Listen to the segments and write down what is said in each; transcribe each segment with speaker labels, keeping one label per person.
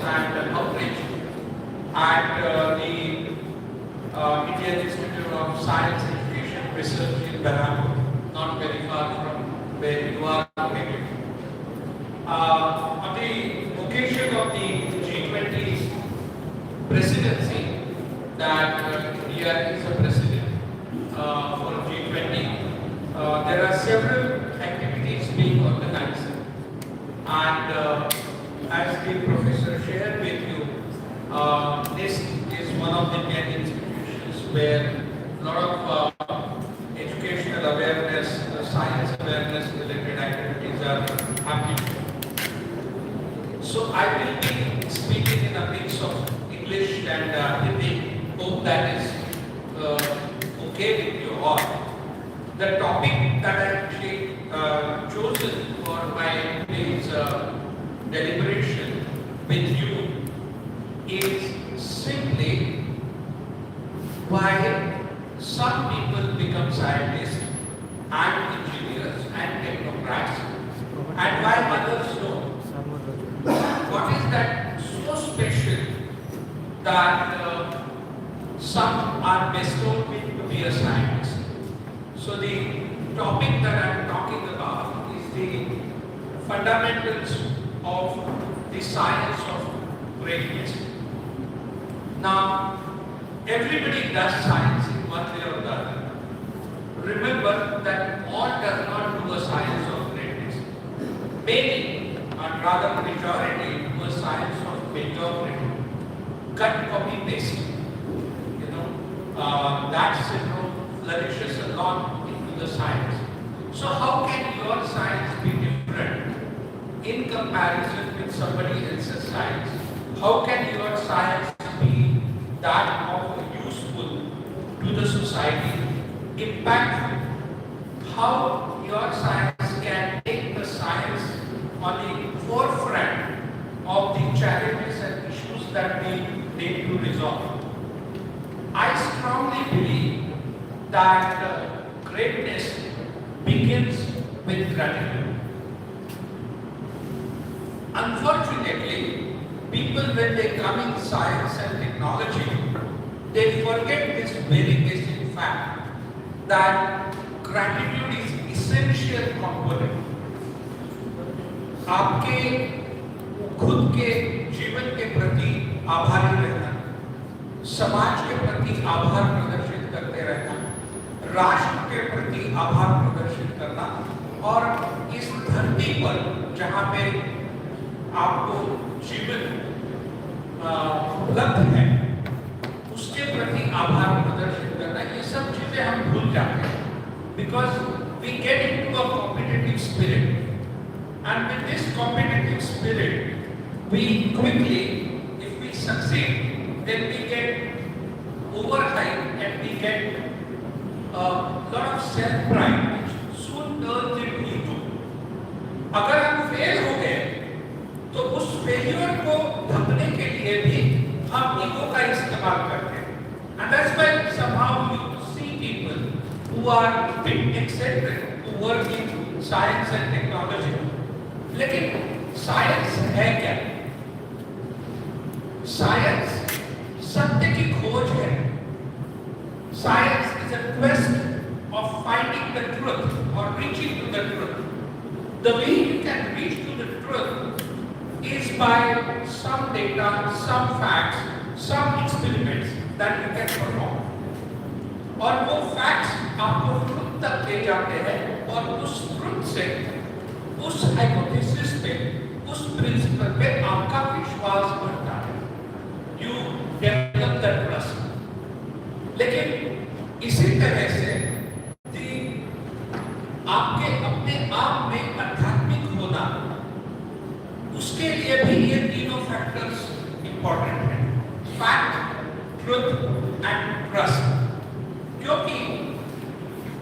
Speaker 1: and outreach at the Indian Institute of Science, Education, Research in Berhampur, not very far from where you are located. On the occasion of the G20 presidency, that India is a president for G20, there are several activities being organized, and as the professor shared with you, NIST is one of the Indian institutions where a lot of educational awareness, science awareness related activities are happening. So I will be speaking in a mix of English and Hindi. Hope that is okay with you all. The topic that I actually chosen for my today's deliberation with you is simply why some people become scientists and engineers and technocrats and why others don't. What is that so special that some are bestowed with to be a scientist? So the topic that I am talking about is the fundamentals of the science of greatness. Now, everybody does science in one way or the other. Remember that all does not do a science of greatness. Many, or rather majority, do a science of mediocrity. Cut, copy, paste. That syndrome flourishes a lot into the science. So how can your science be different in comparison with somebody else's science? How can your science be that of useful to the society, impactful? How your science can take the science on the forefront of the challenges and issues that we need to resolve. I strongly believe that greatness begins with gratitude. Unfortunately, people when they come in science and technology, they forget this very basic fact that gratitude is essential component. आपके खुद के जीवन के प्रति आभारी रहना, समाज के प्रति आभार प्रदर्शित करते रहना, राष्ट्र के प्रति आभार प्रदर्शित करना और इस धरती पर जहाँ पे आपको जीवन उपलब्ध है उसके प्रति आभार प्रदर्शित करना, ये सब चीजें हम भूल जाते हैं because we get into a competitive spirit, and with this competitive spirit we quickly, if we succeed, then we get overhyped and we get a lot of self-pride which soon turns into ego. अगर हम fail हो गए तो उस failure को ढकने के लिए भी हम ईगो का इस्तेमाल करते हैं. And that's why somehow you see people who are bit eccentric, who work in science and technology. लेकिन साइंस है क्या? साइंस सत्य की खोज है. Science is a quest of finding the truth or reaching to the truth. The way you can reach to the truth is by some data, some facts, some experiments that you can perform. और वो facts आपको truth तक ले जाते हैं और उस truth से, उस hypothesis पे, उस principle पे आपका विश्वास बढ़ता है. You develop that trust. लेकिन इसी तरह से आपके अपने आप में आध्यात्मिक होना, उसके लिए भी ये तीनों फैक्टर्स इंपॉर्टेंट हैं. Fact, truth and trust. क्योंकि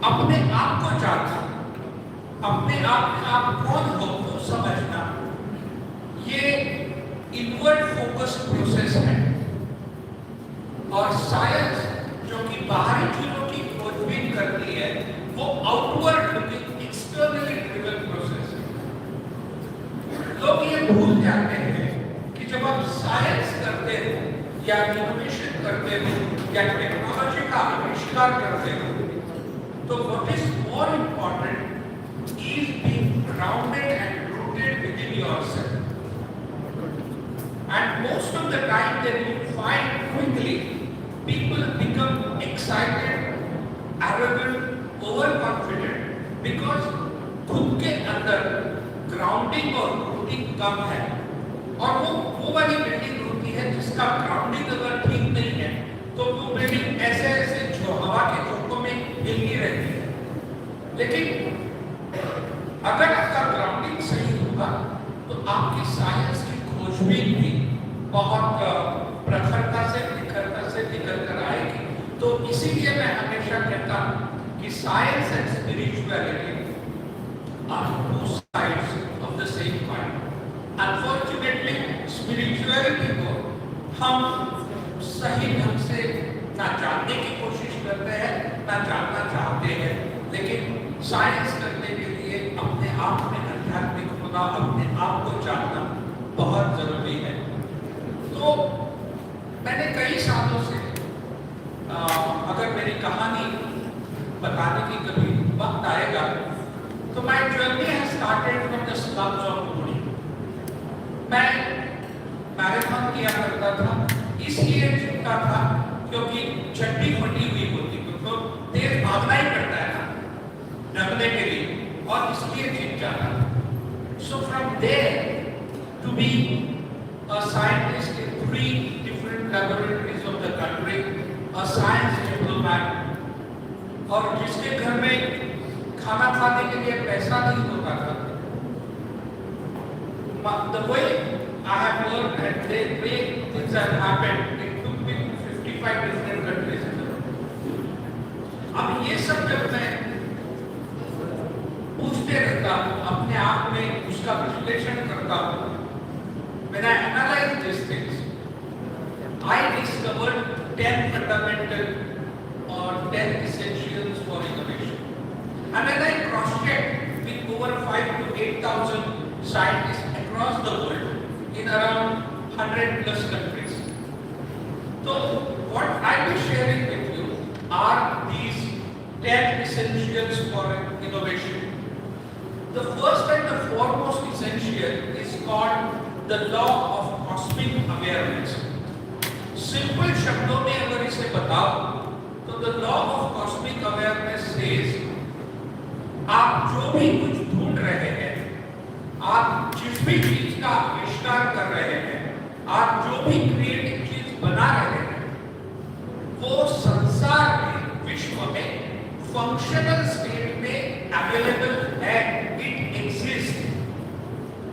Speaker 1: अपने आप को जानना, अपने आप में आप कौन हो वो समझना, ये इनवर्ड फोकस्ड प्रोसेस है. और साइंस जो कि बाहरी चीजों की खोजबीन करती है वो outward looking externally driven process है. लोग ये भूल जाते हैं कि जब आप साइंस या इनोवेशन करते हो या टेक्नोलॉजी का आविष्कार करते हो, तो what is more important is being grounded and rooted with in yourself. And most of the time then you find quickly people become excited, arrogant, overconfident because खुद के अंदर ग्राउंडिंग और रूटिंग कम है. और वो वाली बिल्डिंग होती है जिसका ग्राउंडिंग अगर ठीक नहीं है तो वो बिल्डिंग ऐसे ऐसे जो हवा के झोंकों में हिलती रहती है. लेकिन अगर आपका ग्राउंडिंग सही होगा तो आपकी साइंस की खोजबीन भी बहुत प्रखरता से निकल कर आएगी. तो इसीलिए मैं हमेशा कहता हूं कि science and spirituality are two sides of the same coin. Unfortunately spirituality को हम सही ढंग से ना जानने की कोशिश करते हैं ना जानना चाहते हैं. लेकिन साइंस करने के लिए अपने आप में आध्यात्मिक होना, अपने आप को जानना बहुत जरूरी है. तो मैंने कई सालों से अगर मेरी कहानी बताने की कभी वक्त आएगा तो my journey has started from the slums of Pune. मैं मैराथन किया करता था, इसलिए जीतता था क्योंकि चड्डी फटी हुई होती थी तो तेज भागना ही पड़ता है ना दबने के लिए, और इसलिए जीत जाता. So from there to be a scientist in 3 different laboratories of the country, a science diplomat, और जिसके घर में खाना खाने के लिए पैसा नहीं होता था. The way I have learned and the way things have happened, it took me 55 different countries in the world. अब ये सब जब मैं पूछते रहता हूँ, अपने आप में उसका विश्लेषण करता हूँ, when I analyzed these things, I discovered 10 fundamental or 10 essentials for innovation. And then I cross-checked with over 5 to 8,000 scientists across the world in around 100 plus countries. So what I will sharing with you are these 10 essentials for innovation. The first and the foremost essential is called the law of cosmic awareness. Simple शब्दों में अगर इसे बताओ तो the law of cosmic awareness says आप जो भी कुछ ढूंढ रहे हैं, आप जिस भी चीज का आविष्कार कर रहे हैं, आप जो भी क्रिएटिव चीज बना रहे हैं, वो संसार में, विश्व में फंक्शनल स्टेट में अवेलेबल है. It exist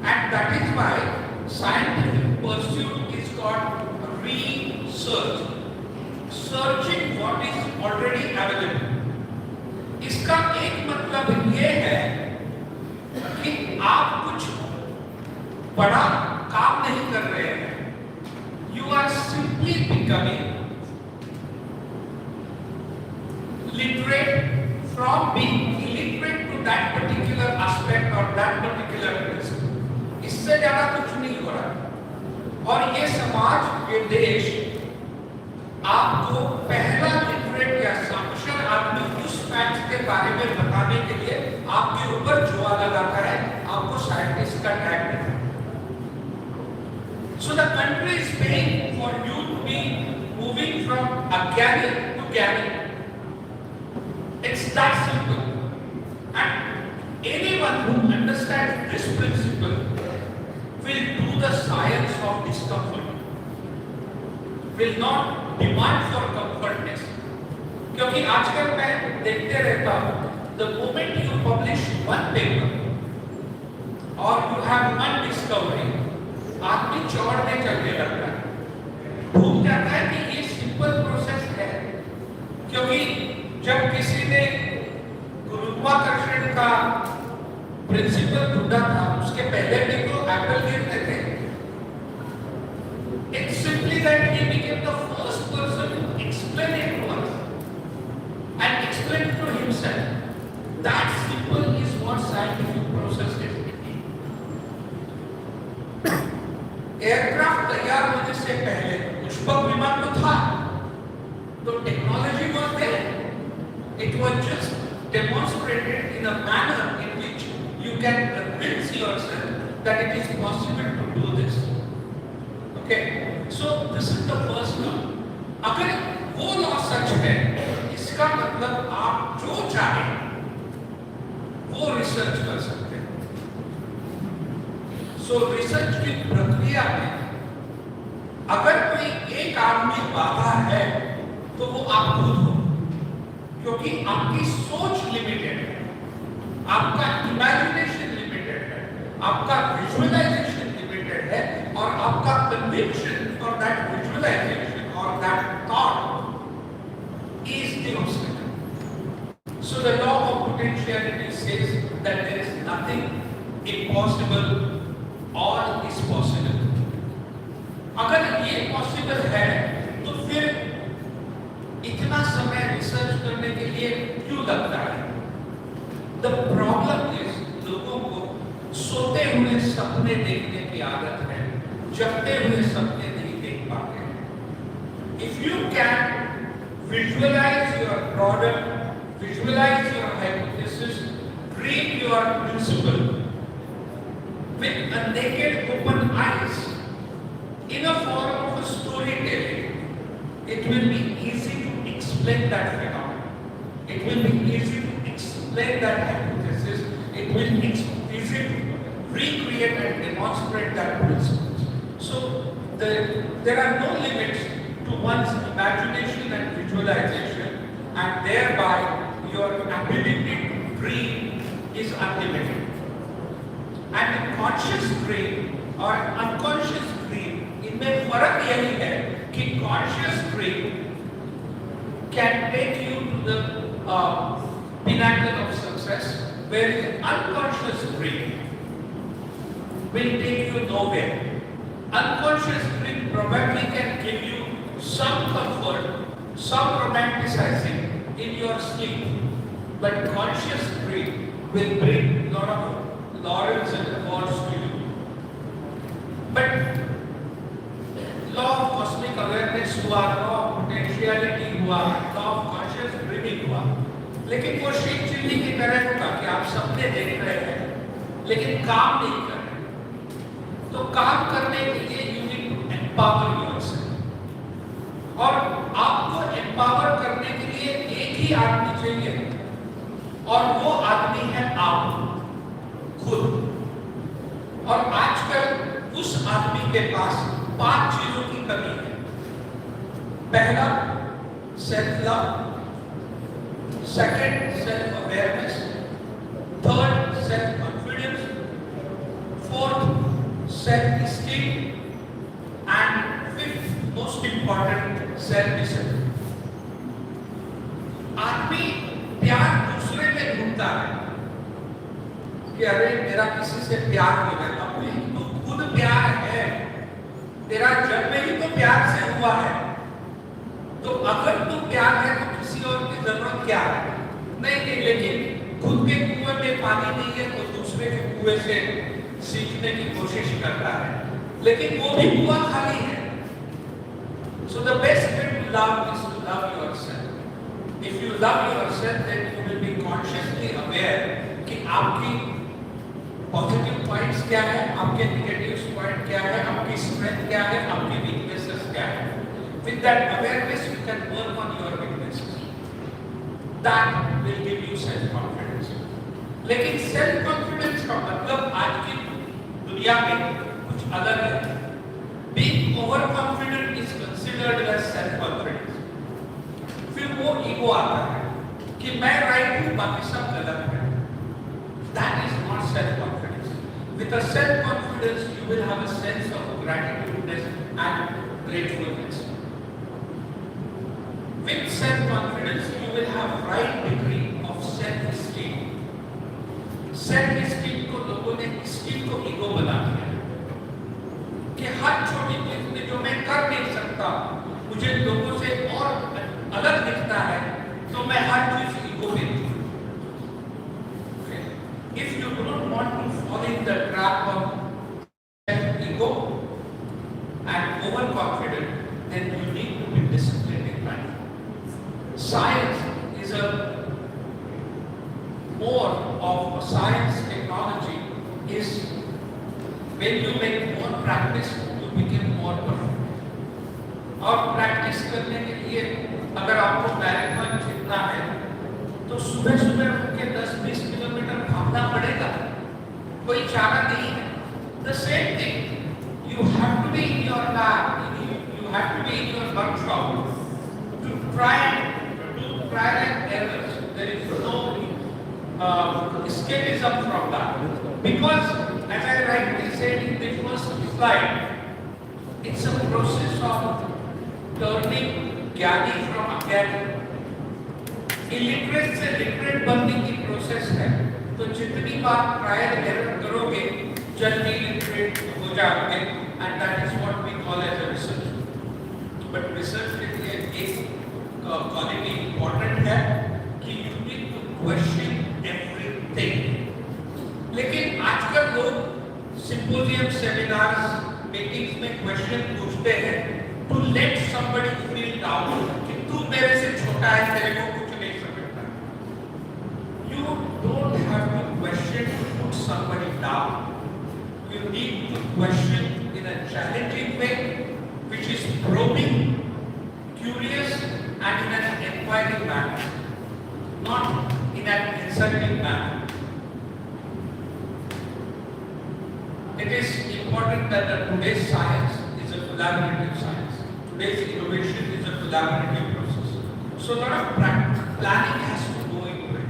Speaker 1: and that is why scientific pursuit is called research, searching what is already available. इसका एक मतलब ये है कि आप कुछ बड़ा काम नहीं कर रहे हैं. You are simply becoming literate from being illiterate to that particular aspect or that particular principle. इससे ज्यादा कुछ नहीं हो रहा. और ये समाज, ये देश आपको पहला लिटरेट या साक्षर आदमी उस फैक्ट के बारे में बताने के लिए आपके ऊपर जुआ लगाता है, आपको साइंटिस्ट का टैग देता है. So the country is paying for you to be moving from अज्ञानी to ज्ञानी. It's that simple. And anyone who understands this principle will do the science of discomfort, will not demand for comfortness. क्योंकि आजकल मैं देखते रहता हूँ, the moment you publish one paper or you have one discovery, आदमी चौड़ने चलने लगता है, भूल जाता है कि ये सिंपल प्रोसेस है. क्योंकि जब किसी ने गुरुत्वाकर्षण का प्रिंसिपल ढूंढा था, उसके पहले भी तो एप्पल गिरते थे. It's simply that he became the first person to explain it to us and explain it to himself. That simple is what scientific process is. Aircraft तैयार होने से पहले पुष्पक विमान तो था, तो technology was there, it was just demonstrated in a manner in which you can convince yourself that it is possible to do this. Okay, so this is the first law. अगर वो law सच है, इसका मतलब आप जो चाहे वो research कर सकते हैं. सो रिसर्च की प्रक्रिया में अगर कोई एक आदमी बाधा है तो वो आप खुद हो, क्योंकि आपकी सोच लिमिटेड है, आपका इमेजिनेशन लिमिटेड है, आपका विजुअलाइजेशन लिमिटेड है, और आपका कन्विक्शन फॉर दैट विजुअलाइजेशन और that thought is the obstacle. So the law of potentiality says that there is nothing impossible, all is possible. अगर ये पॉसिबल है तो फिर इतना समय रिसर्च करने के लिए क्यों लगता है? The problem is लोगों को सोते हुए सपने देखने की आदत है, जगते हुए सपने नहीं देख पाते. If you can visualize your product, visualize your hypothesis, read your principle with a naked open eyes in a form of a storytelling, it will be easy to explain that phenomenon. It will be easy to explain that hypothesis. It will be easy to recreate and demonstrate that principle. So there are no limits to one's imagination and visualization, and thereby your ability to dream is unlimited. And conscious dream और unconscious dream, इनमें फर्क यही है कि conscious dream can take you to the pinnacle of success, whereas unconscious dream will take you nowhere. Unconscious dream probably can give you some comfort, some romanticizing in your sleep, but conscious dream will bring a lot of laurels and awards to you. But law of cosmic awareness हुआ, law of potentiality हुआ, law of conscious dreaming हुआ, लेकिन वो Sheikh chilli की तरह होगा कि आप सपने देख रहे हैं लेकिन काम नहीं कर रहे. तो काम करने के लिए you need to empower yourself, और आपको empower करने के लिए एक ही आदमी चाहिए, और वो आदमी है आप खुद. और आजकल उस आदमी के पास 5 चीजों की कमी है. पहला self love, second self awareness, third self confidence, fourth self esteem, and fifth most important self discipline. आदमी प्यार दूसरे में ढूंढता है कि अरे मेरा किसी से प्यार हो गया. तो खुद प्यार है, तेरा जन्म ही तो प्यार से हुआ है. तो अगर तू प्यार है तो किसी और की जरूरत क्या है? नहीं, लेकिन खुद के कुएं में पानी नहीं है तो दूसरे के कुएं से सींचने की कोशिश करता है, लेकिन वो भी कुआं खाली है. So the best way to love is to love yourself. If you love yourself, then you will be consciously aware कि आपकी पॉजिटिव पॉइंट्स क्या है, आपके नेगेटिव पॉइंट क्या है, आपकी स्ट्रेंथ क्या है, आपकी वीकनेसेस क्या है. With that awareness, you can work on your weaknesses. That will give you self-confidence. लेकिन self-confidence का मतलब आज की दुनिया में कुछ अलग है. Being overconfident is considered as self-confidence. फिर वो ईगो आता है कि मैं राइट हूँ, बाकी सब गलत है. That is not self-confidence. With a self-confidence, you will have a sense of gratitude and gratefulness. With self-confidence, you will have right degree of self-esteem. Self-esteem को लोगों ने esteem को ego बना दिया कि हर छोटी चीज में जो मैं कर नहीं सकता, मुझे लोगों से और अलग दिखता है, तो मैं हर चीज ego में दूँ. If you do not want to fall in the trap of self-ego, and overconfident, then you need to be disciplined in life. Science is a more of a science technology is when you make more practice, you become more perfect. और practice करने के लिए अगर आपको marathon जीतना है तो सुबह सुबह उठ के 10-20 किलोमीटर भागना पड़ेगा, कोई चारा नहीं है. The same thing, you have to be in your lab, you have to be in your workshop to try and errors. There is no escapism from that, because as I rightly said in the first slide, it's a process of turning ज्ञानी from अज्ञानी. Illiterate से literate बनने की process है, तो जितनी बार trial error करोगे जल्दी लिटरेट हो जाओगे, and that is what we call as a research. But research के लिए एक क्वालिटी इम्पोर्टेंट है कि you need to question everything. लेकिन आजकल लोग सिम्पोजियम, सेमिनार्स, मीटिंग्स में क्वेश्चन पूछते हैं to let somebody feel down कि तू मेरे से छोटा है, तेरे को कुछ नहीं समझता. You don't have to question to put somebody down. You need to question in a challenging way, which is probing, curious, and in an inquiring manner, not in an insulting manner. It is important that today's science is a collaborative science. Today's innovation is a collaborative process. So a lot of planning has to go into it.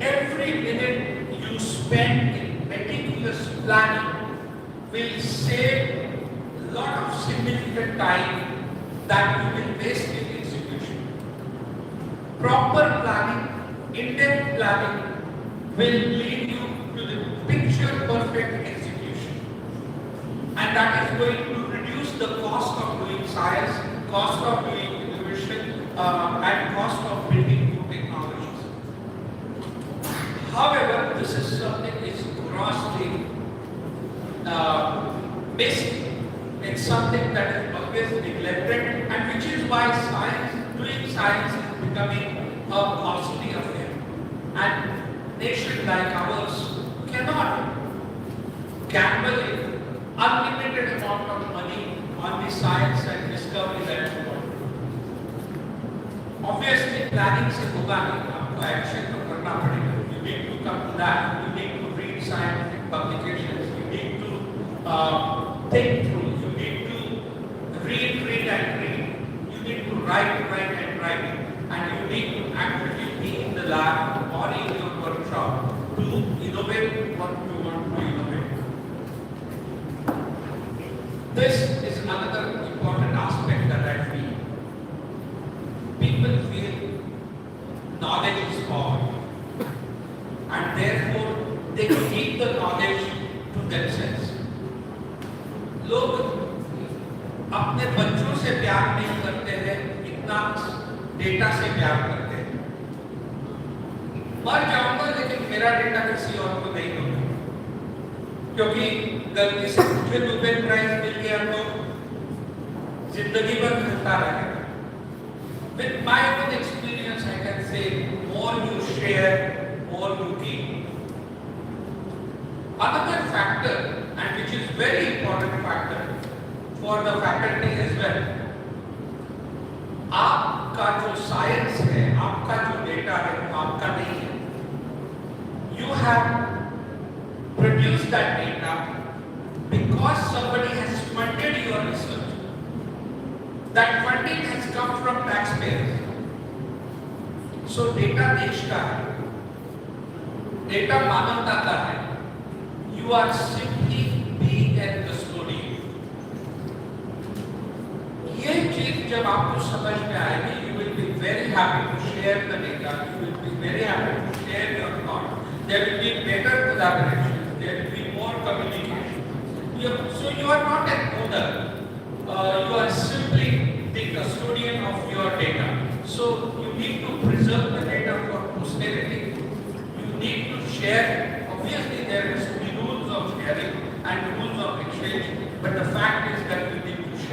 Speaker 1: Every minute you spend in meticulous planning will save a lot of significant time that you will waste in execution. Proper planning, in-depth planning will lead you to the picture perfect execution. And that is going to reduce the cost of doing science, cost of doing innovation, and cost of building new technologies. However, this is something that is grossly missed. It's something that is always neglected, and which is why doing science is becoming a costly affair. And nations like ours cannot gamble in unlimited amount of money on the science and discovery that you want. Obviously, planning से होगा नहीं, आपको action तो करना पड़ेगा. You need to come to that. You need to read scientific publications. You need to think through. You need to read and read. You need to write, and you need to actually be in the lab or in your workshop to innovate what you want to innovate. This is another important aspect that I feel. People feel knowledge is power, and therefore they keep the knowledge to themselves. लोग अपने बच्चों से प्यार नहीं करते हैं, इतना data से प्यार करते हैं. मर जाऊंगा लेकिन मेरा डेटा किसी और को नहीं होगा, क्योंकि गलती से मुझे नोबेल प्राइज मिल गया तो जिंदगी भर मिलता रहेगा. With my own experience, I can say, more you share, more you gain. Another factor, and which is very important factor for the faculty as well, आपका जो science है, आपका जो data है, वो आपका नहीं है. You have produced that data because somebody has funded your research. That funding has come from taxpayers. So data देश का है, data मानवता का है. You are simply being a custodian. ये चीज जब आपको समझ में आएगी, you will be very happy to share the data. You will be very happy to share your thoughts. There will be better collaboration. There will be more communication. So you are not an owner. You are simply the custodian of your data. So you need to preserve the data for posterity. You need to share. Obviously, there has to be rules of sharing and rules of exchange. But the fact is that you need to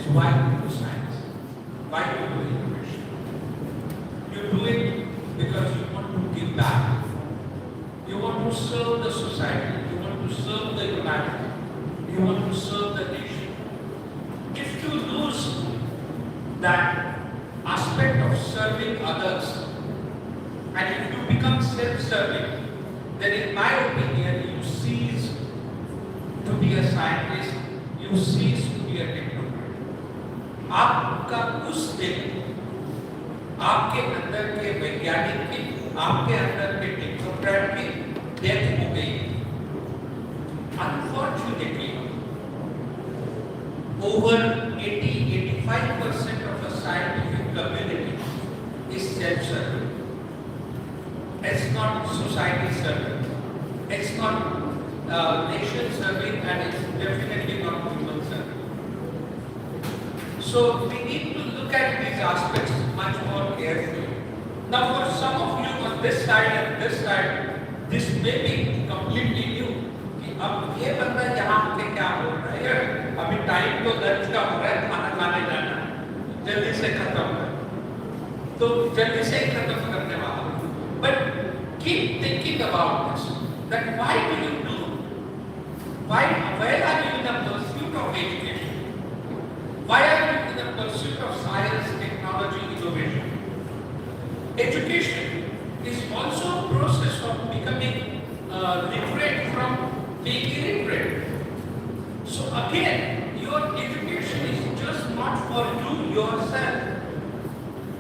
Speaker 1: is why you do science, why you do innovation. You do it because you want to give back. You want to serve the society. You want to serve the humanity. You want to serve the nation. If you lose that aspect of serving others, and if you become self-serving, then in my opinion, you cease to be a scientist, you cease to be a technocrat. आपका उस दिन आपके अंदर के वैज्ञानिक की, आपके अंदर के टेक्नोक्रेट की डेथ हो गई। Unfortunately, over 80-85% of a scientific community is self-serving. It's not society serving. It's not nation serving, and it's definitely not human serving. So we need to look at these aspects much more carefully. Now, for some of you on this side and this side, this may be completely new. कि अब ये बंदा यहाँ पे क्या बोल रहा है? यार, अभी टाइम तो लंच का हो रहा है, खाना खाने जाना है, जल्दी से खत्म है, तो जल्दी से खत्म करने वाला हूँ। But keep thinking about this. That why do you do? Why are you in the pursuit of education? Why are you in the pursuit of science, technology, innovation? Education is also a process of becoming literate from being illiterate. So again, your education is just not for you yourself.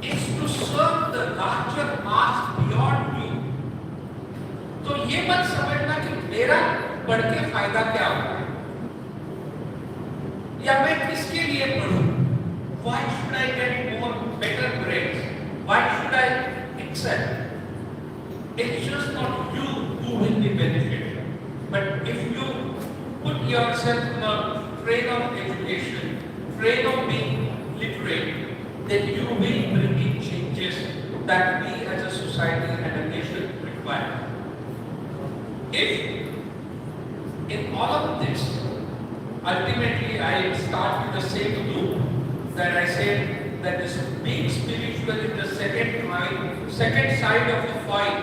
Speaker 1: It's to serve the larger mass beyond you. तो ये मत समझना कि मेरा पढ़ के फायदा क्या होगा, या मैं किसके लिए पढ़ूं? Why should I get more better grades? Why should I excel? It's just not you who will be benefited. But if you put yourself in a train of education, train of being literate, then you will bring in changes that we as a society and a nation require. If in all of this, ultimately I start with the same loop that I said, that is being spiritual is the second side of the coin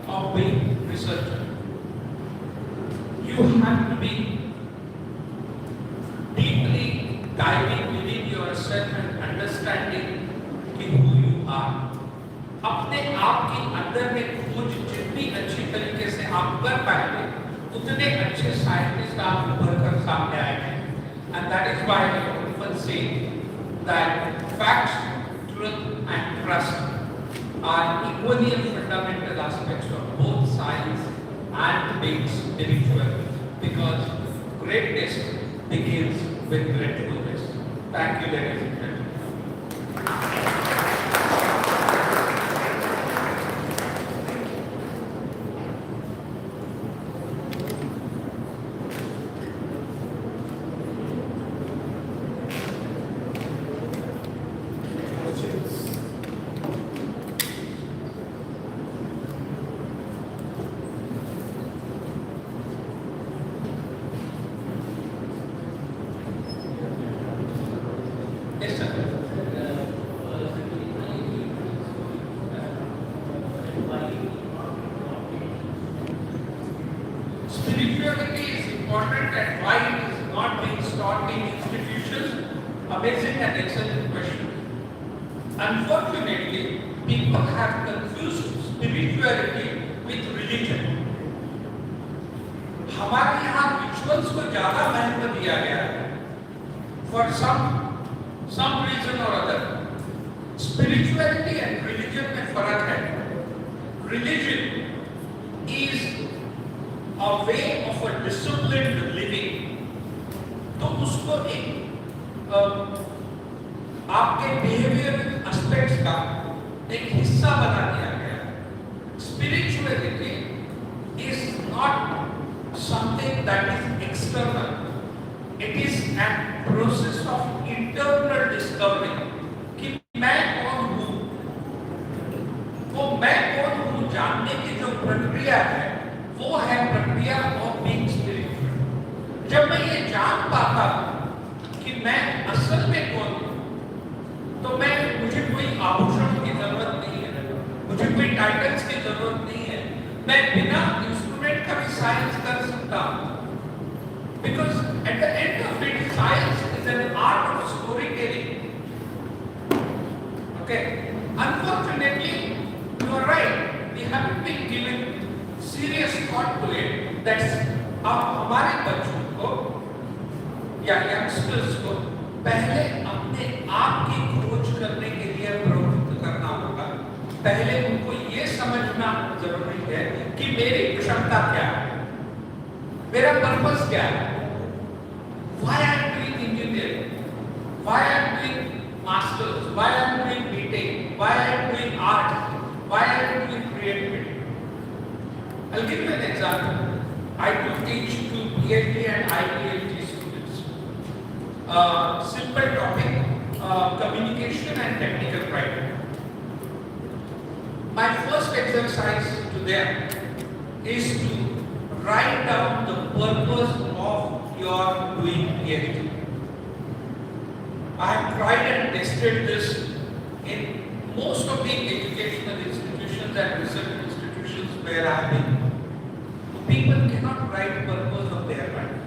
Speaker 1: of being researcher. You have to be deeply diving within yourself and understanding who you are. अपने आप के अंदर में खोज जितनी अच्छी तरीके से आप कर पाएंगे, उतने अच्छे साइंटिस्ट आप उभर कर सामने आएंगे. And that is why I often say that facts, truth and trust are equally fundamental aspects of both science and being spiritual, because greatness begins with gratefulness. Thank you, ladies and gentlemen. Yes, sir. Spirituality is important, and why it is not being taught in institutions? Amazing and excellent question. Unfortunately, people have confused spirituality with religion. हमारे यहाँ rituals को ज़्यादा महत्व दिया गया है. For some reason or other, spirituality and religion में फर्क है. Religion is a way of a disciplined living. तो उसको एक आपके behavior aspects का एक हिस्सा बना दिया गया. Spirituality is not something that is external. It is a process of internal discovery. कि मैं कौन हूँ, वो मैं कौन हूँ जानने की जो प्रक्रिया है, वो है प्रक्रिया of being spiritual. जब मैं ये जान पाता कि मैं असल में कौन तो मुझे कोई आभूषण की जरूरत नहीं है, मुझे कोई टाइटल्स की जरूरत नहीं है, मैं बिना इंस्ट्रूमेंट का भी साइंस कर सकता हूँ। Because at the end of it, science is an art of storytelling. Okay. Unfortunately, you are right. We haven't been given serious thought to it. That's अब हमारे बच्चों को या यंगस्टर्स को पहले अपने आप की खोज करने के लिए प्रवृत्त करना होगा। पहले उनको ये समझना जरूरी है कि मेरी क्षमता क्या है, मेरा पर्पस क्या है, why I am doing engineering, why I am doing masters, why I am doing BTech, why I am doing art, why I am doing creativity. I'll give you an example. I do teach to PhD and IISER students. Simple topic, communication and technical writing. My first exercise to them is to write down the purpose of your doing PhD. I have tried and tested this in most of the educational institutions and research institutions where I have been. People cannot write purpose of their life.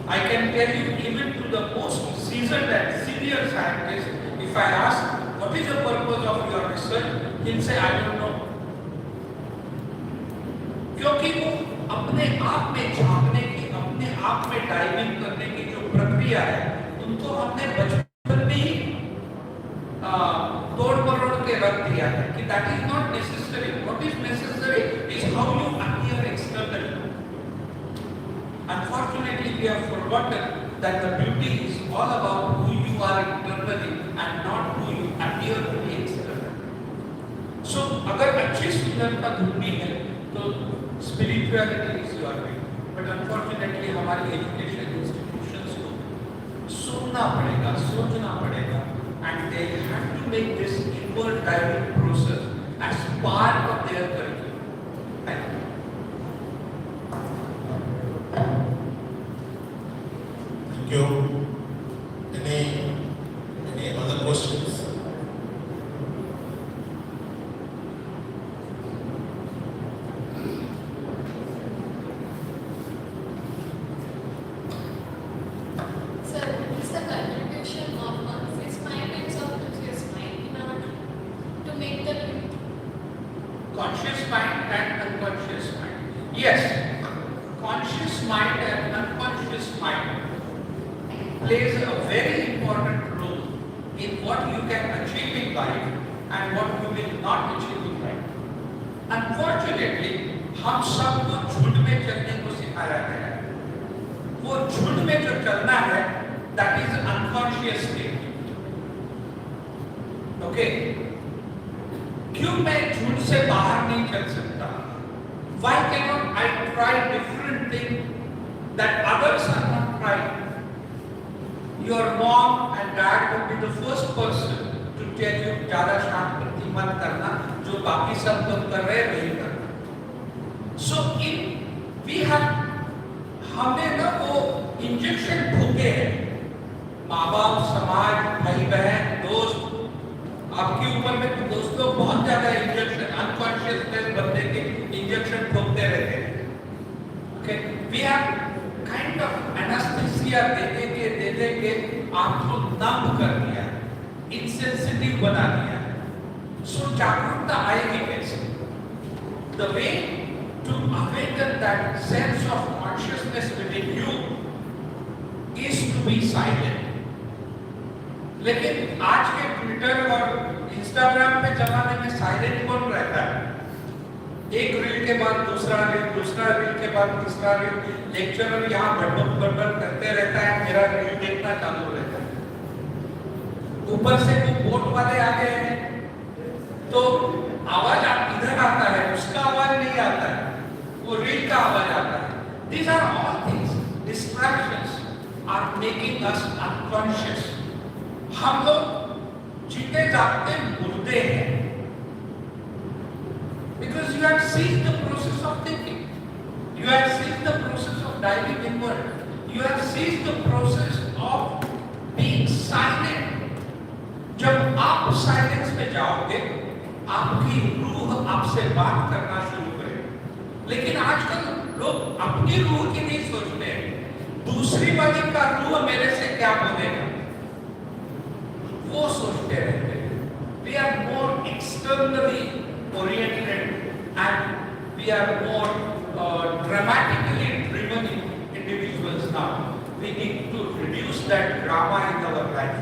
Speaker 1: I can tell you, even to the most seasoned and senior scientist, if I ask, what is the purpose of your research? He'll say, I don't know. क्योंकि वो अपने आप में झांकने की, अपने आप में diving करने की जो प्रक्रिया है, उनको हमने बचपन में ही तोड़ मरोड़ के रख दिया है कि that is not necessary. What is necessary is how you appear externally. Unfortunately, we have forgotten that the beauty is all about who you are internally and not who you appear to be externally. So, अगर अच्छी सुंदरता ढूंढनी है, तो spirituality is your way. But unfortunately, हमारी education institutions को सुनना पड़ेगा, सोचना पड़ेगा, and they have to make this inward diving process as part of their curriculum. Thank you.
Speaker 2: Thank you. Any other questions?
Speaker 1: Conscious mind and unconscious mind. Yes, conscious mind and unconscious mind plays a very important role in what you can achieve in life and what you will not achieve in life. Unfortunately, हम सबको झुंड में चलने को सिखाया गया है। वो झुंड में जो चलना है, that is unconscious state. Okay? क्यों मैं झुंड से बाहर नहीं चल सकता? Why cannot I try different things that others are not trying? Your mom and dad will be the first person to tell you ज़्यादा शांत प्रति मत करना, जो बाकी सब लोग कर रहे हैं वही करना। So we have हमने ना वो इंजेक्शन ठोके हैं, माँ बाप, समाज, भाई बहन, दोस्त, आपके ऊपर में दोस्तों बहुत ज्यादा इंजेक्शन, अनकॉन्शियसनेस बंदे के इंजेक्शन ठोकते रहते हैं। Okay, we have kind of anaesthesia दे दे के आपको नम कर दिया, इंसेंसिटिव बना दिया। सो जागरूकता आएगी कैसे? The way to awaken that sense of consciousness within you is to be silent. लेकिन आज के ट्विटर और इंस्टाग्राम पे जमाने में साइलेंट कौन रहता है? एक रील के बाद दूसरा रील के बाद तीसरा रील, लेक्चरर यहाँ बड़बड़ करते रहता है, मेरा रील देखना चालू रहता है। ऊपर से वो बोट वाले आ गए हैं, तो आवाज इधर आता है, उसका आवाज नहीं आता है, वो रील का आवाज आता है। These are all things, distractions are making us unconscious. हम लोग जीते जागते मुर्दे हैं, because you have ceased the process of thinking, you have ceased the process of diving inward, you have ceased the process of being silent, जब आप silence में जाओगे आपकी रूह आपसे बात करना शुरू करेगी। लेकिन आजकल लोग अपनी रूह की नहीं सोचते हैं, दूसरी वाली का रूह मेरे से क्या बोलेगा वो सोचते रहते हैं। We are more externally oriented and we are more dramatically driven individuals now. We need to reduce that drama in our life.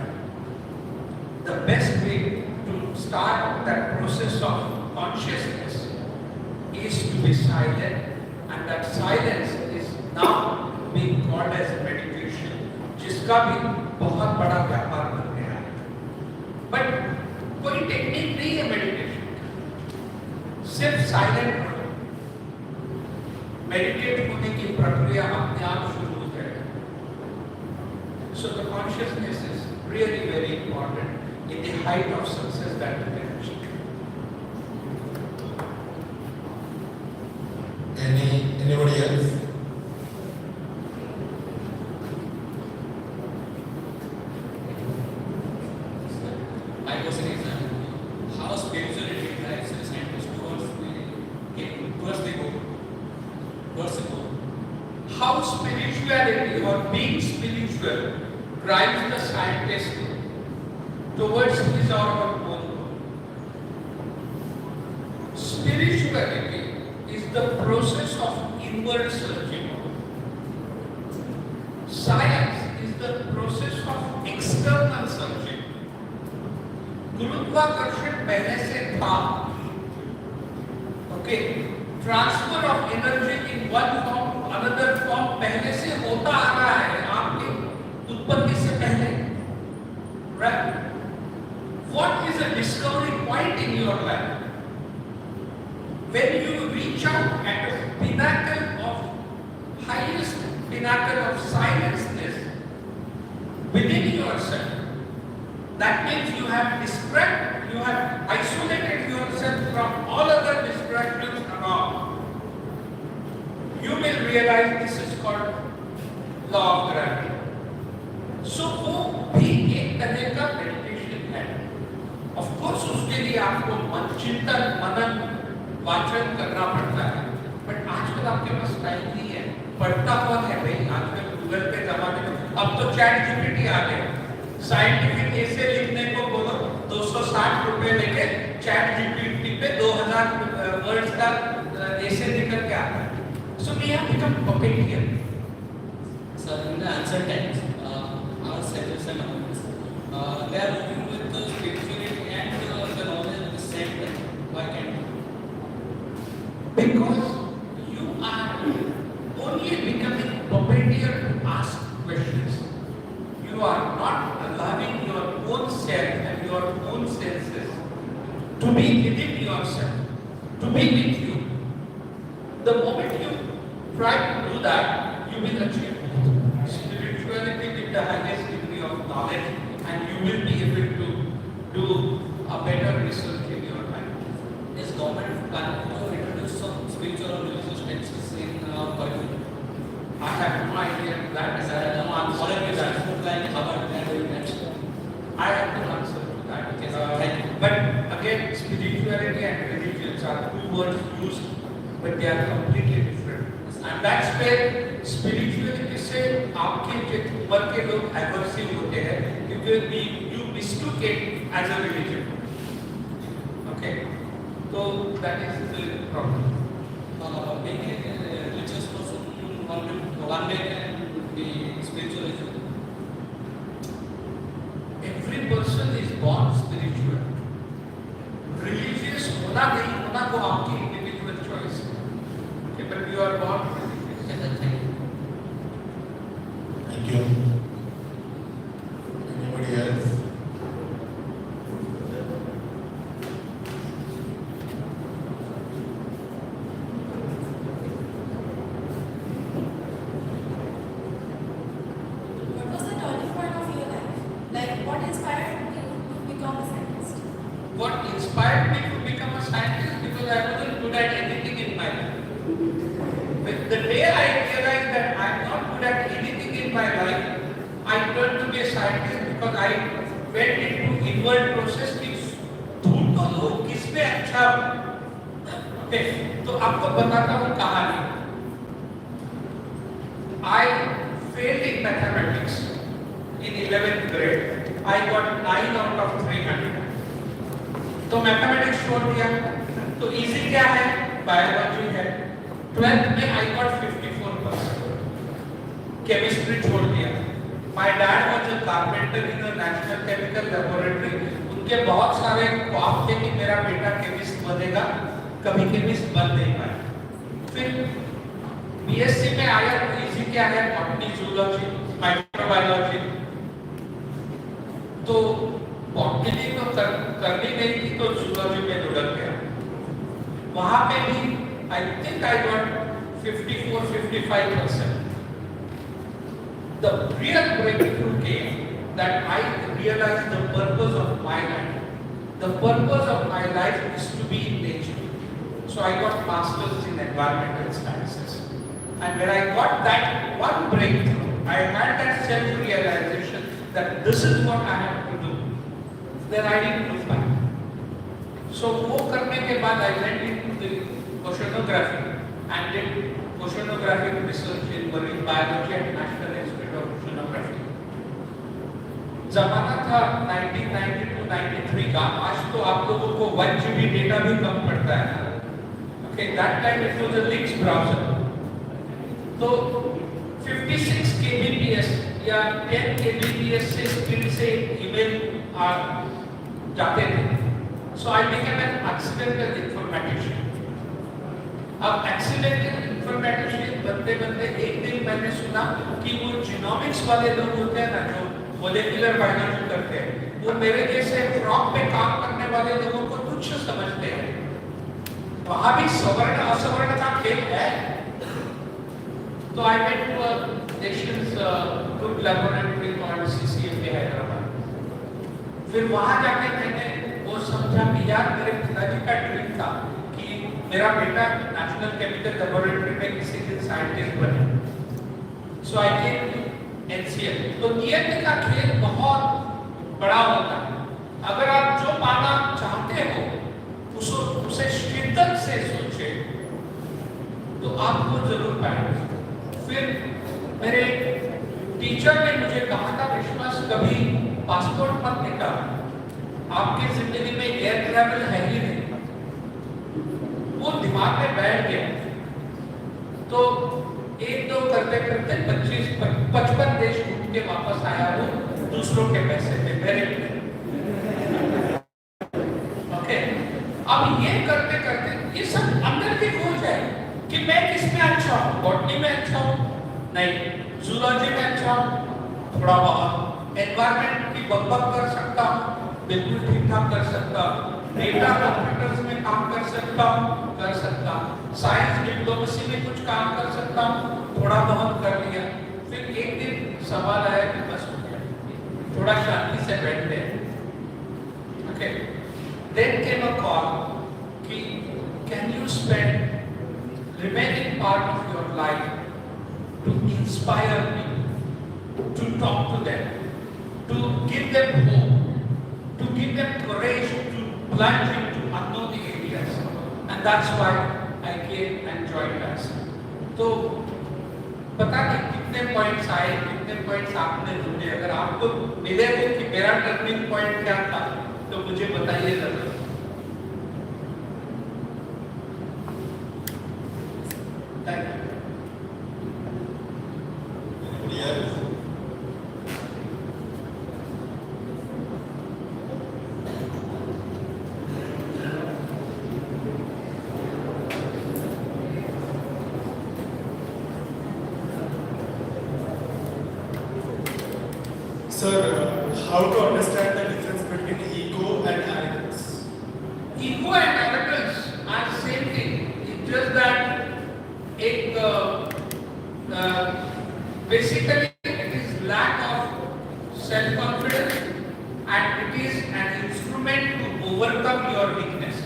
Speaker 1: The best way to start that process of consciousness is to be silent, and that silence is now being called as meditation, जिसका भी बहुत बड़ा व्यापार बन गया है। But कोई technique नहीं है मेडिटेशन, सिर्फ साइलेंट रहो, मेडिटेट होने की प्रक्रिया अपने आप शुरू हो जाएगी। So the consciousness is really very important in the height of success that you can achieve.
Speaker 2: Anybody else?
Speaker 3: My question is how spirituality drives the scientist towards the goal?
Speaker 1: How spirituality or being spiritual drives the scientist towards his or her own goal. Spirituality is the process of inward searching. Science is the process of external searching. गुरुत्वाकर्षण पहले से था, okay, transfer of energy in one form to another form पहले से होता आ रहा है आपके उत्पत्ति से पहले, right? What is a discovery point in your life? When you reach out at a pinnacle of highest pinnacle of silenceness within yourself, that means you have isolated yourself from all other distractions around. You will realize this is called law of gravity. So वो भी एक तरह का meditation है. Of course उसके लिए आपको चिंतन, मनन, वाचन करना पड़ता है, बट आजकल आपके पास टाइम नहीं है, पढ़ता कौन है भाई? आजकल गूगल पे जमाने में अब तो चैट जीपीटी आ गया, साइंटिफिक ऐसे लिखने को बोलो 260 रुपए लेके चैट जीपीटी पे 2000 वर्ड्स का ऐसे निकल के आता है. So we have become puppeteer.
Speaker 3: So in the ancient times, our sages and others, they are moving with the spirituality and the knowledge at the same time. Why can't we?
Speaker 1: Because you are only becoming puppeteer to ask questions. You are not allowing your own self and your own senses to be within yourself, to be with you. The moment you try to do that, you will achieve spirituality with the highest degree of knowledge, and you will be able to do a better research in your life.
Speaker 3: Is government planning to introduce some spiritual or religious texts in our curriculum?
Speaker 1: I have no idea that, as I have no answer to that.
Speaker 3: Like Harvard, they are doing that.
Speaker 1: I have no answer to that.
Speaker 3: Okay, sir. Thank you.
Speaker 1: But again, spirituality and religions are two words used, but they are completely different. And that's where spirituality से आपके जो ऊपर के लोग aversive होते हैं, क्योंकि you mistook it as a religion. Okay, so that is the problem.
Speaker 3: Being a religious person, one day can be spiritual as well.
Speaker 1: Every person is born spiritual. Religious होना नहीं होना वो आपकी individual choice है. Okay, but you are born religious.
Speaker 2: Thank you. Anybody else?
Speaker 4: What was the turning point of your life? Like, what inspired you to become a scientist?
Speaker 1: What inspired me to become a scientist? Because I wasn't good at anything in my life. But the day I realized that I'm not good at anything in my life, because I went into inward process कि ढूंढ तो लो किसमें अच्छा okay तो आपको बताता हूँ कहानी I failed in mathematics in 11th grade. I got 9 out of 300. तो मैथमेटिक्स छोड़ दिया तो इजी क्या है बायोलॉजी है 12th में I got 54%. केमिस्ट्री छोड़ दिया My dad was a carpenter in a national chemical laboratory. उनके बहुत सारे ख्वाब थे कि मेरा बेटा केमिस्ट बनेगा कभी केमिस्ट बन नहीं पाया फिर बीएससी में आया तो इजी क्या है बॉटनी जूलॉजी माइक्रोबायोलॉजी तो बॉटनी तो करनी नहीं थी तो जूलॉजी में लुढ़क गया वहां पे भी I think I got 54-55%. The real breakthrough came that I realized the purpose of my life. The purpose of my life is to be in nature. So I got masters in environmental sciences. And when I got that one breakthrough, I had that self-realization that this is what I have to do. Then I didn't look back. So वो करने के बाद I went into the oceanography and did oceanographic research in marine biology at National Institute of Oceanography. जमाना था 1992-93 का आज तो आप लोगों को 1 GB डेटा भी कम पड़ता है okay that time it was a Linux browser तो 56 kbps या 10 kbps से स्पीड से ईमेल जाते थे so I became an accidental informatician अब accidental informatician बनते बनते एक दिन मैंने सुना कि वो जीनोमिक्स वाले लोग होते हैं ना जो मोलेक्युलर बायोलॉजी करते हैं वो मेरे जैसे फ्रॉक पे काम करने वाले लोगों को तुच्छ समझते हैं वहां भी सवर्ण असवर्ण का खेल है तो I went to a nation's good laboratory called CCMA Hyderabad फिर वहां जाके मैंने वो समझा कि यार मेरे पिताजी का ड्रीम था कि मेरा बेटा नेशनल केमिकल लैबोरेटरी में किसी दिन साइंटिस्ट बने सो आई केम एनसीएल तो नियति का खेल बहुत बड़ा होता है अगर आप जो पाना चाहते हो उसे शिद्दत से सोचे तो आपको जरूर पाएंगे फिर मेरे टीचर ने मुझे कहा था विश्वास कभी पासपोर्ट मत निकाल आपकी जिंदगी में एयर ट्रैवल है ही नहीं वो दिमाग में बैठ गया तो एक दो करते करते 55 देश घूम के वापस आया वो दूसरों के पैसे पे मेरे ओके अब ये करते करते ये सब अंदर की खोज है कि मैं किसमें अच्छा हूँ बॉटनी में अच्छा हूँ नहीं जूलॉजी में अच्छा हूँ थोड़ा बहुत एनवायरमेंट की बकबक कर सकता हूँ बिल्कुल ठीक ठाक कर सकता हूँ डेटा कंप्यूटर्स में काम कर सकता हूँ साइंस डिप्लोमेसी में कुछ काम कर सकता हूँ थोड़ा बहुत कर लिया फिर एक दिन सवाल आया कि बस हो गया थोड़ा शांति से बैठते हैं okay then came a call कि can you spend remaining part of your life to inspire me to talk to them to give them hope to give them courage to plunge into unknown areas and that's why I came and joined us. तो पता नहीं कितने points आए कितने points आपने ढूंढे अगर आपको मिले हो कि मेरा टर्निंग पॉइंट क्या था तो मुझे बताइए जरूर thank you
Speaker 2: Anybody else?
Speaker 5: Sir, how to understand the difference between ego and arrogance?
Speaker 1: Ego and arrogance are same thing. It's just that basically it is lack of self-confidence and it is an instrument to overcome your weakness.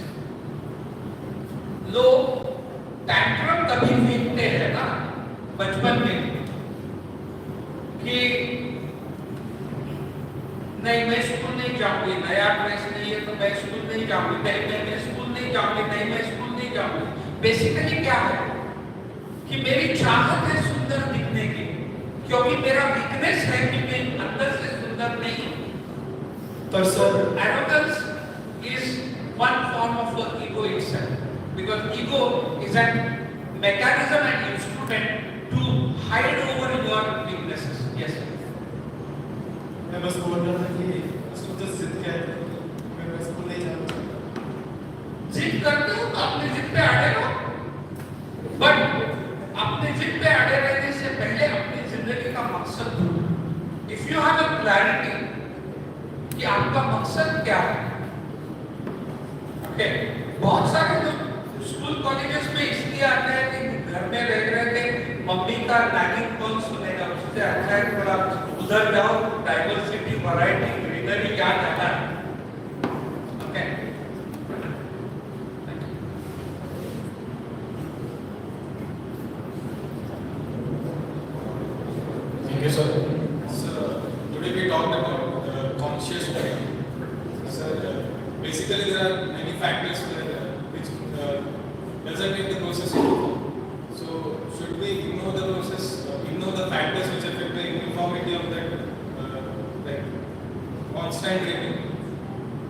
Speaker 1: लोग tantrum कभी फेंकते हैं ना बचपन में कि नहीं मैं स्कूल नहीं जाऊंगी, नया ड्रेस नहीं है तो मैं स्कूल नहीं जाऊंगी, नहीं मैं स्कूल नहीं जाऊंगी, नहीं मैं स्कूल नहीं जाऊंगी। बेसिकली क्या है कि मेरी चाहत है सुंदर दिखने की, क्योंकि मेरा वीकनेस है कि मैं अंदर से सुंदर नहीं।
Speaker 5: पर sir
Speaker 1: Arrogance is one form of ego itself, because ego is a mechanism and instrument to hide over your weaknesses. Yes.
Speaker 5: मैं बस बोल रहा था कि उसको तो जिद क्या है, मैं स्कूल नहीं जाऊंगा।
Speaker 1: जिद करते हो तो अपनी जिद पे अड़े रहो, बट अपनी जिद पे अड़े रहने से पहले अपनी जिंदगी का मकसद ढूंढो। If you have a clarity कि आपका मकसद क्या है, ओके। बहुत सारे लोग स्कूल कॉलेजेस में इसलिए आते हैं कि घर में रह रहे थे, मम्मी का नागिन कौन सुनेगा, उससे अच्छा है थोड़ा उधर जाओ, डाइवर्सिटी वैरायटी ग्रीनरी क्या जाता है, okay.
Speaker 6: Thank you, sir. So, today we talked about conscious driving. Sir, basically there are many factors which doesn't make the process uniform. So, should we ignore the process, ignore the factors which affect the uniformity of that like constant driving,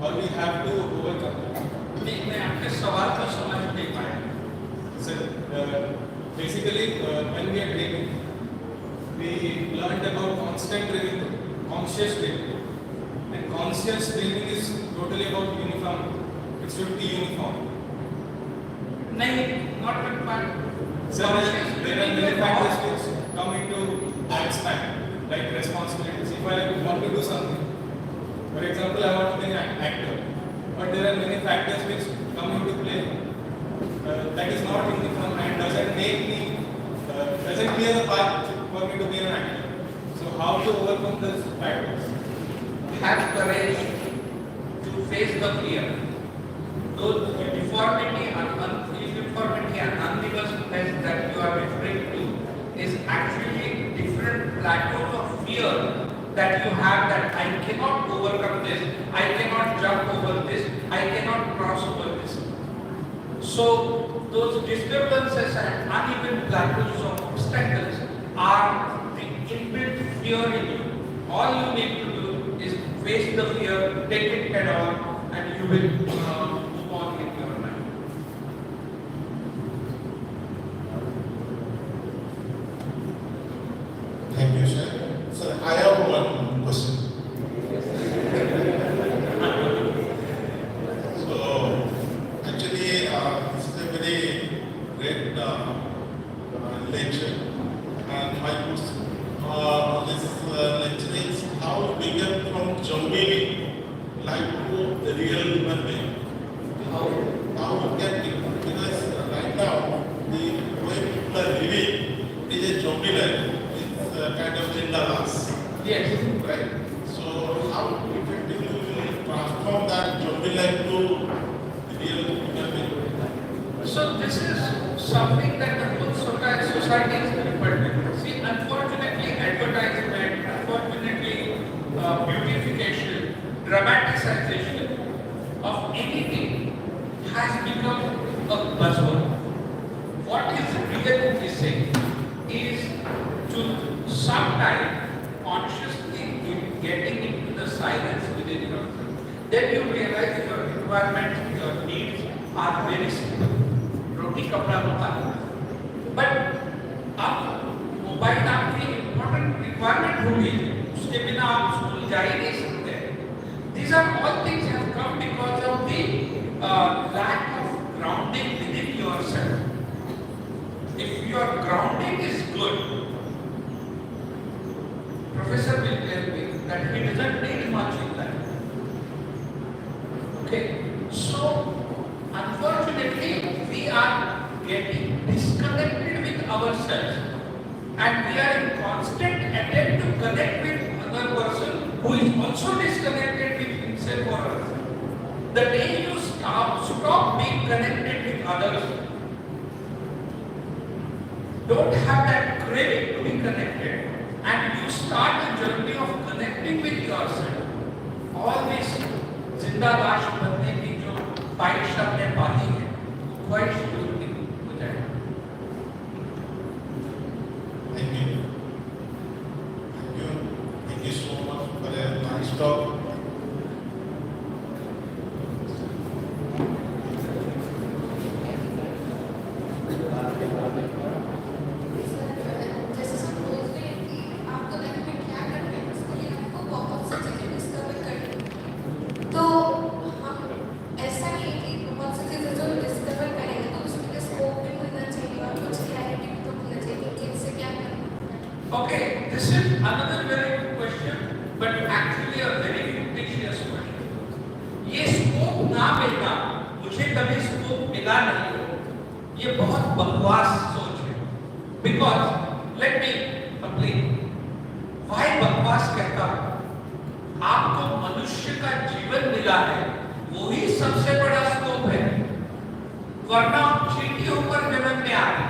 Speaker 6: or we have to overcome that?
Speaker 1: नहीं, मैं आपके सवाल को समझ नहीं पाया।
Speaker 6: Sir, basically when we are driving, we learned about constant breathing, conscious breathing. And conscious breathing is totally about uniform. It should be uniform.
Speaker 1: नहीं, not required।
Speaker 6: So there are many factors which come into that span, like responsibilities. If I want to do something, for example, I want to be an actor, but there are many factors which come into play. That is not uniform and doesn't make me, doesn't clear the path for me to be an actor. So how to overcome those factors?
Speaker 1: Have courage to face the fear. Those uniformity and universal that you are referring to is actually different plateaus of fear that you have, that I cannot overcome this, I cannot jump over this, I cannot cross over this. So those disturbances and uneven plateaus of obstacles are the inbuilt fear in you. All you need to do is face the fear, take it head on, and you will move on in your life.
Speaker 2: Thank you, sir. Sir, I have one question. So, actually, this is a very great lecture. And my question this lecture is how we get from zombie life to the real human being. How we get it? Because right now, the way people are living is a zombie life. It's kind of gender loss.
Speaker 1: Yes.
Speaker 2: Right. So how effectively we will transform that zombie life to the real human being?
Speaker 1: So this is something that the whole society is grappled with. See, unfortunately, advertisement, unfortunately, beautification, dramatization of anything has become a buzzword. What is really missing is to sometime consciously getting into the silence within yourself. Then you realize your requirements, your needs are very simple. रोटी कपड़ा मकान, but अब mobile आपकी important requirement होगी, उसके बिना आप school जा ही नहीं सकते। These are all things have come because of the lack of grounding within yourself. If your grounding is good, Professor will tell me that he doesn't need much in life. Okay, so unfortunately, we are getting disconnected with ourselves, and we are in constant attempt to connect with another person who is also disconnected with himself or herself. The day you stop being connected with others, don't have that craving to be connected, and you start the journey of connecting with yourself, always जिंदाबाद बनने की जो ख्वाहिश हमने पाली है, ख्वाहिश पूरी हो जाए।
Speaker 2: Thank you. Thank you. Thank you so much for a nice talk.
Speaker 4: जैसे सपोज कि आपको लाइफ में क्या करना है उसके लिए आपको बहुत सी चीजें डिस्कवर करनी है। तो हम ऐसा नहीं है कि बहुत सी चीजें जो डिस्कवर करेंगे तो उसके लिए स्कोप भी मिलना चाहिए और कुछ क्लैरिटी भी तो मिलना चाहिए कि इससे क्या करना है।
Speaker 1: Okay, this is another very good question, but actually a very fictitious question. ये स्कोप ना मिलना, मुझे कभी स्कोप मिला नहीं, ये बहुत बकवास सोच है। Because let me explain why बकवास कहता हूँ। आपको मनुष्य का जीवन मिला है, वही सबसे बड़ा स्कोप है। वरना चींटी होकर जन्म में आ गए,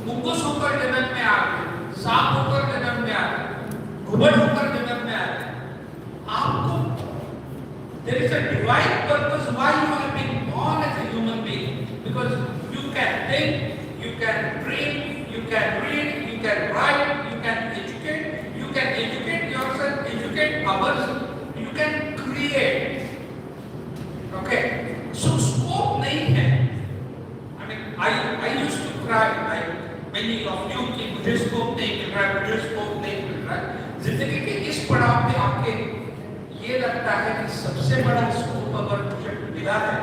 Speaker 1: मुंगूस होकर जन्म में आ गए, सांप होकर जन्म में आ गए, घुबड़ होकर जन्म में आ गए। आपको there is a divine purpose why you are being born as a human being, because you can think, you can dream, you can read, you can write, you can educate yourself, educate others, you can create. Okay, so scope नहीं है। I mean, I used to cry like many of you कि मुझे scope नहीं मिल रहा है, मुझे scope नहीं मिल रहा है। जिंदगी के इस पड़ाव पे आके ये लगता है कि सबसे बड़ा स्कोप अगर मुझे मिला है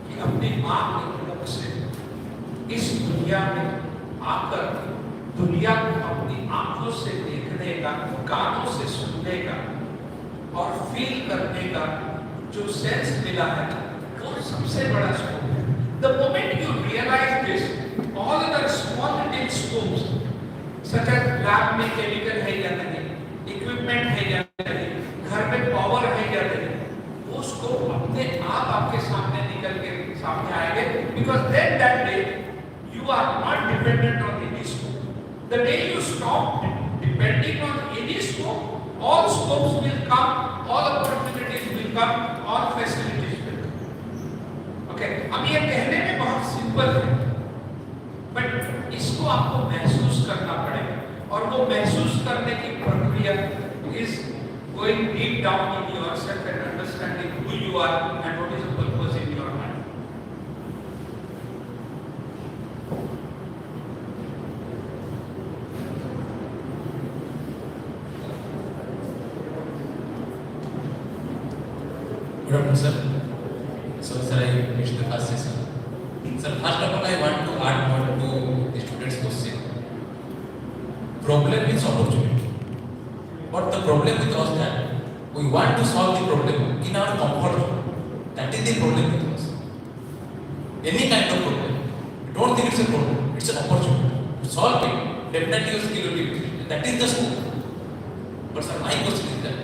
Speaker 1: कि अपनी माँ के मुख से इस दुनिया में आकर दुनिया को अपनी आंखों से देखने का, कानों से सुनने का और फील करने का जो सेंस मिला है, वो सबसे बड़ा स्कोप है। The moment you realize this, all other small little scopes, such as lab में chemical है या नहीं, equipment है या नहीं, घर में पावर है या नहीं, वो स्कोप अपने आप आपके सामने निकल के सामने आएंगे, because then that day you are not dependent on any scope. The day you stop depending on any scope, all scopes will come, all opportunities will come, all facilities will come. Okay, अब ये कहने में बहुत simple है, but इसको आपको महसूस करना पड़ेगा और वो महसूस करने की प्रक्रिया is going deep down in yourself and understanding who you are and what is the purpose in your mind.
Speaker 7: Good afternoon, sir. So, sir, I finished the first session. Sir, first of all, I want to add more to the students' question. Problem is opportunity. But the problem with us that we want to solve the problem in our comfort zone. That is the problem with us. Any kind of problem, you don't think it's a problem, it's an opportunity. To solve it, definitely your skill will be increased. That is the scope. But sir, my question is that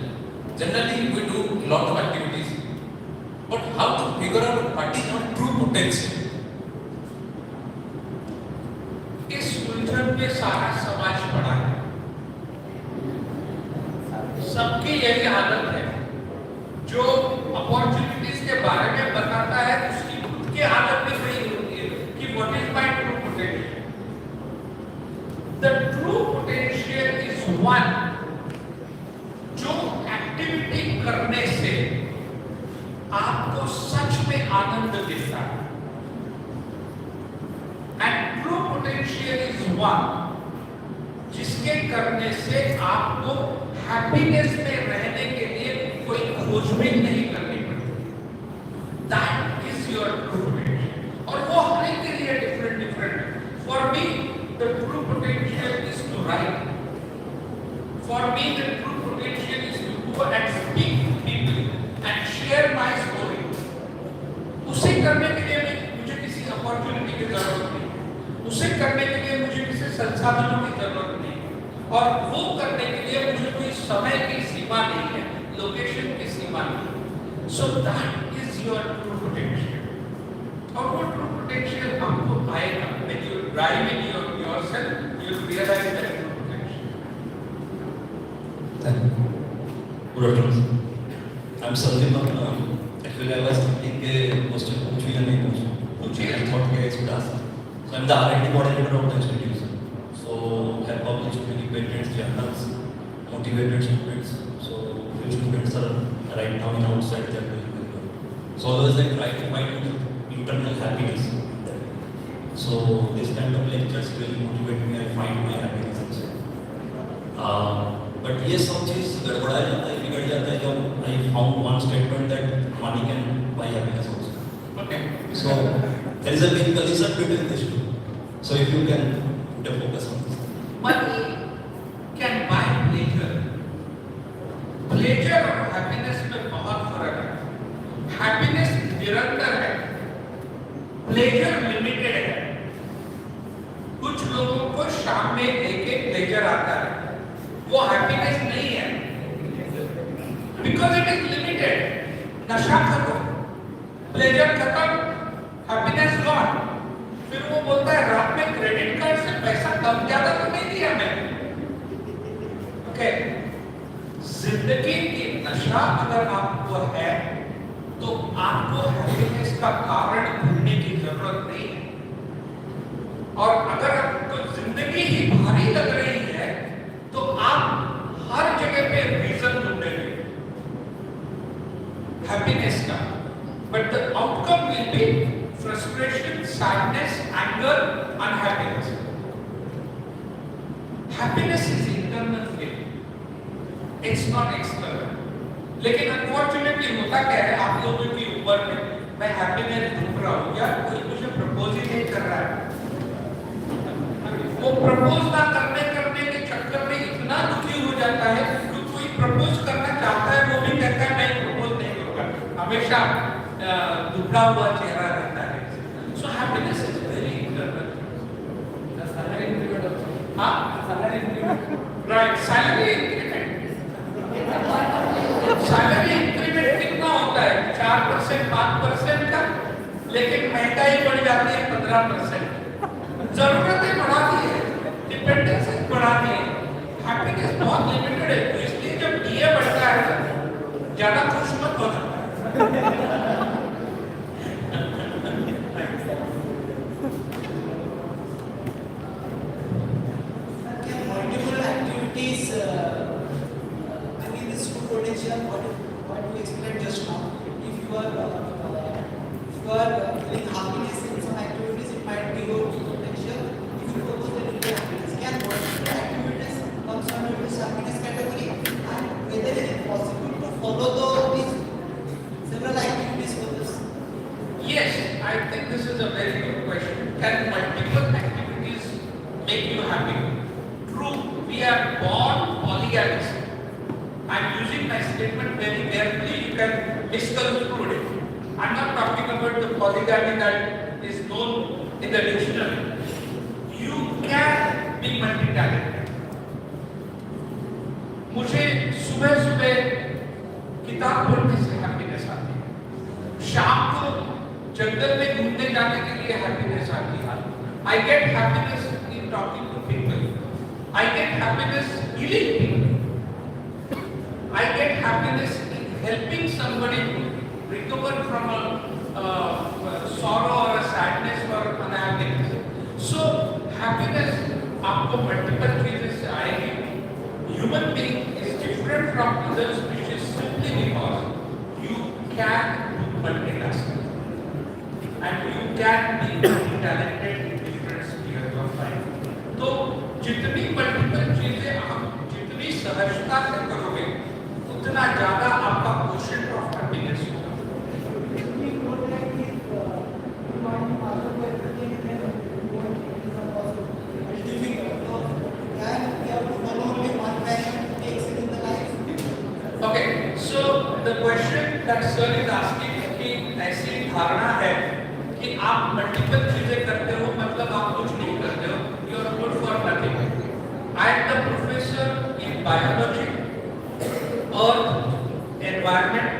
Speaker 7: generally we do a lot of activities, but how to figure out what is our true potential?
Speaker 1: इस उलझन में सारा समाज पड़ा है। सबकी यही हालत है। जो अपॉर्चुनिटीज के बारे में बताता है उसकी खुद की हालत भी वही होती है कि what is my true potential. The true potential is one जो एक्टिविटी करने से आपको सच में आनंद देता है। And true potential is one जिसके करने से आपको हैप्पीनेस में रहने के लिए कोई खोजबीन नहीं करनी पड़ती। That is your true potential और वो हर एक के लिए डिफरेंट है। For me the true potential is to write. For me the true potential is to go and speak to people and share my story. उसे करने के लिए मुझे किसी अपॉर्चुनिटी की जरूरत नहीं, उसे करने के लिए मुझे किसी संसाधनों की जरूरत नहीं, और वो करने के लिए मुझे कोई समय की सीमा नहीं है, लोकेशन की सीमा नहीं। So that is your true potential. और वो ट्रू पोटेंशियल आपको आएगा when you drive in yourself, you will realise that true potential.
Speaker 7: Thank you.
Speaker 8: Good afternoon. I'm Sandeep. Actually, I was thinking that question पूछूं या नहीं पूछूं. I thought I should ask. So I'm the R&D coordinator of the institution. So I published many patents, journals, motivated students. So few students are right now in outside that way. So always I try to find internal happiness. So this kind of lectures really motivate me. I find my happiness. But ये सब चीज गड़बड़ा जाता है, बिगड़ जाता है जब I found one statement that money can buy happiness also.
Speaker 1: Okay.
Speaker 8: So there is a big collision between these two. So if you can put a focus on this.
Speaker 1: Money can buy pleasure. Pleasure और happiness में बहुत फर्क है. Happiness निरंतर है. Pleasure limited है. कुछ लोगों को शाम में एक pleasure आता है. वो हैप्पीनेस नहीं है, बिकॉज इट इज लिमिटेड. नशा खत्म, प्लेजर खत्म, हैप्पीनेस गॉन. फिर वो बोलता है रात में क्रेडिट कार्ड से पैसा कम ज्यादा तो नहीं दिया मैंने. ओके, जिंदगी की नशा अगर आपको है तो आपको हैप्पीनेस का कारण ढूंढने की जरूरत नहीं है. और अगर आपको जिंदगी ही भारी लग रही है तो आप हर जगह पे रीजन ढूंढेंगे हैप्पीनेस का. But the outcome will be frustration, sadness, anger, unhappiness. Happiness is internal feeling, it's not external. लेकिन अनफॉर्चुनेटली होता क्या है, आप लोगों की उम्र में मैं हैप्पीनेस ढूंढ रहा हूँ, यार कोई मुझे प्रपोज ही नहीं कर रहा है. वो प्रपोज ना करने के चक्कर में इतना दुखी हो जाता है कि कोई प्रपोज करना चाहता है वो भी कहता है मैं प्रपोज नहीं करूंगा. हमेशा दुबला हुआ चेहरा रहता है. So happiness is very internal. Salary increment, हाँ salary increment, right. Salary increment कितना होता है? 4% 5% का. लेकिन महंगाई बढ़ जाती है 15%. जरूरतें बढ़ा दी है, डिपेंडेंस बढ़ा दी है, हैप्पीनेस बहुत लिमिटेड है. तो इसलिए जब डीए बढ़ता है ज्यादा खुश मत होना.
Speaker 9: Multiple activities, I mean this true potential, what you explained just now. If you are feeling happiness in some activities, it might be your potential. If you focus on your happiness, can multiple activities comes under this happiness category? And whether it is possible to follow these several activities for this?
Speaker 1: Yes, I think this is a very good question. Can multiple activities make you happy? True, we are born polygamists. I'm using my statement very carefully. You can misconstrue it. I'm not talking about the polygamy that is known in the dictionary. You can be multi-talented. मुझे सुबह सुबह किताब पढ़ने से happiness आती है. शाम को जंगल में घूमने जाने के लिए हैप्पीनेस आती है. I get happiness in talking to people. I get happiness healing people. I get happiness in helping somebody recover from a sorrow or a sadness or unhappiness. So happiness आपको multiple चीजें से आएगी. Human being is different from other species simply because you can do multitasking and you can be multi-talented in different spheres of life. तो जितनी multiple चीजें आप जितनी सहजता से करोगे उतना ज्यादा आपका quotient of happiness होगा. Okay, so the question that sir is asking कि ऐसी धारणा है कि आप मल्टीपल चीजें करते हो मतलब आप कुछ नहीं करते हो. You are good for nothing. I am the professor in biology, earth, environment,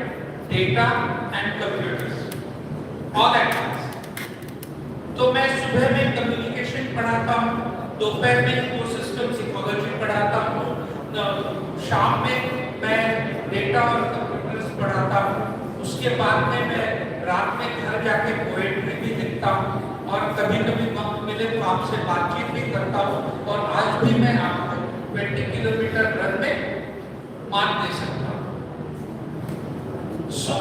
Speaker 1: data and computers. All at once. तो मैं सुबह में कम्युनिकेशन पढ़ाता हूँ, दोपहर में इकोसिस्टम सिकोलॉजी पढ़ाता हूँ, शाम में मैं डेटा और कंप्यूटर्स पढ़ाता हूँ, उसके बाद में मैं रात में घर जाके पोएट्री भी लिखता हूँ और कभी कभी वक्त मिले तो आपसे बातचीत भी करता हूँ और आज भी मैं आपको 20 किलोमीटर रन में मार्क दे सकता हूँ. So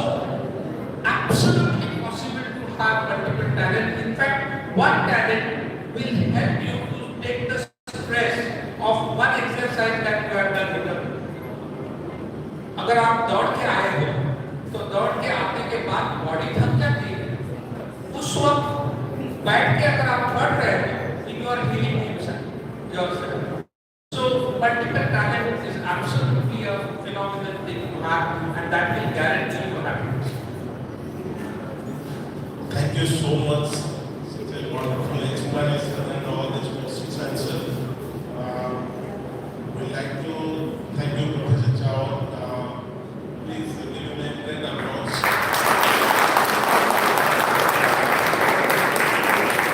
Speaker 1: absolutely possible to have multiple talent. In fact, one talent will help you to take the stress of one exercise that you have done with them. अगर आप दौड़ के आए हो तो दौड़ के आने के बाद बॉडी थक जाती है, उस वक्त बैठ के अगर आप पढ़ रहे हो in your healing yourself. So multiple talent is absolutely a phenomenal thing to have and that will guarantee your happiness.
Speaker 2: Thank you so much. Such a wonderful